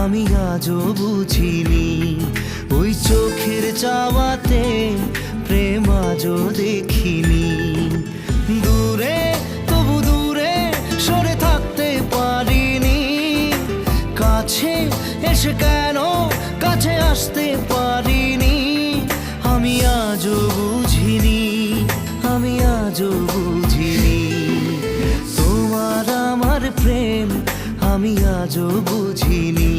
আমি আজও বুঝিনি। ওই চোখের চাওয়াতে প্রেম আজও দেখিনি। দূরে তবু দূরে সরে থাকতে পারিনি, কাছে এসে কেন কাছে আসতে পারিনি। আমি আজও বুঝিনি, আমি আজও বুঝিনি। তোমার আমার প্রেম আমি আজও বুঝিনি।